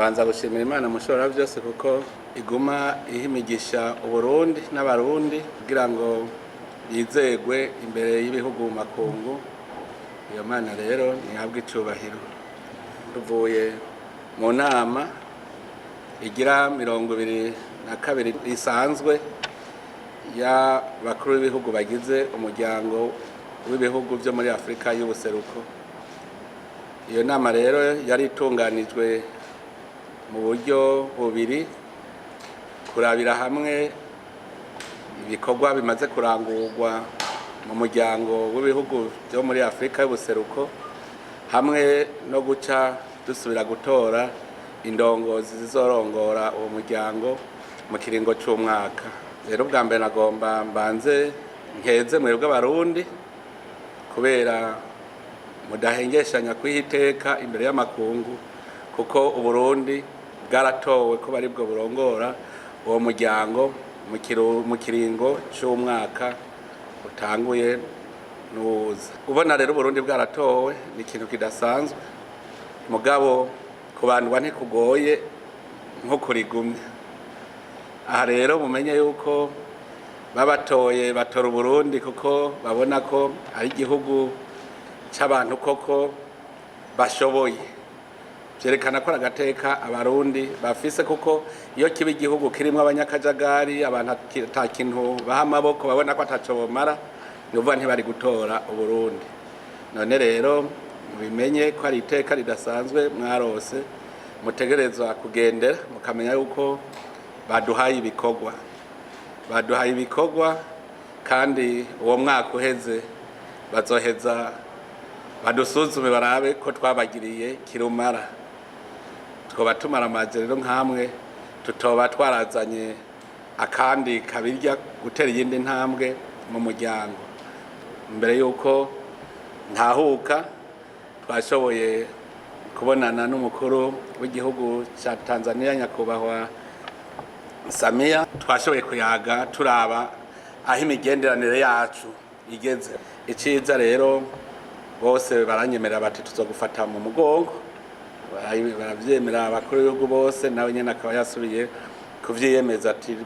Ndabanza gushimira Imana mushobora byose kuko iguma ihimigisha Uburundi n'abarundi kugira ngo yizegwe imbere y'ibihugu makungu. Iyo Mana rero nihabwe icubahiro. Tuvuye mu nama igira 22 isanzwe ya bakuru b'ibihugu bagize umuryango w'ibihugu byo muri Afrika y'ubuseruko. Iyo nama rero yari itunganijwe mu buryo bubiri, kurabira hamwe ibikorwa bimaze kurangurwa mu muryango w'ibihugu byo muri Afrika y'ubuseruko, hamwe no guca dusubira gutora indongozi zizorongora uwo muryango mu kiringo cy'umwaka. Rero bwa mbere nagomba mbanze nkeze mwebwe abarundi kubera mudahengeshanya kwihiteka imbere y'amakungu, kuko Uburundi bwaratowe ko bari bwo burongora uwo muryango mu kiringo cy'umwaka utanguye n'uza. Ubona rero Uburundi bwaratowe ni ikintu kidasanzwe, mugabo kubandwa ntikugoye nko kurigumya. Aha rero mumenye yuko babatoye batora Uburundi kuko babona ko ari igihugu cy'abantu koko bashoboye. Byerekana ko agateka abarundi bafise, kuko iyo kiba igihugu kirimo abanyakajagari, abantu ata kintu baha amaboko, babona ko ataco bomara, nuvuga ntibari gutora Uburundi. None rero mubimenye ko ari iteka ridasanzwe mwarose, mutegerezwa kugendera mukamenya yuko baduhaye ibikorwa kandi uwo mwaka uheze bazoheza badusuzume barabe ko twabagiriye kirumara. Twoba tumara amazi rero nkamwe, tutoba twarazanye akandi kabirya gutera iyindi ntambwe mu muryango. Mbere yuko ntahuka twashoboye kubonana n'umukuru w'igihugu cya Tanzania Nyakubahwa Samia, twashoboye kuyaga turaba aho imigenderanire yacu igeze. Iciza rero bose baranyemerera bati tuzogufata mu mugongo, baravyemera abakuru b'ibihugu bose, nawe nyene akaba yasubiye kuvyiyemeza ati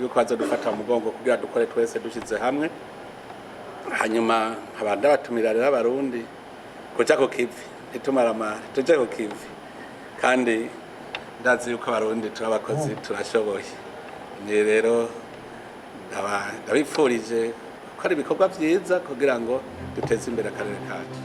yuko bazodufata mu mugongo kugira dukore twese dushize hamwe. Hanyuma abandi batumira rero abarundi kuja ku kivi, tuje ku kivi, kandi ndazi yuko abarundi turabakozi turashoboye. Ni rero ndabipfurije ko ari ibikorwa vyiza kugira ngo duteze imbere akarere kacu.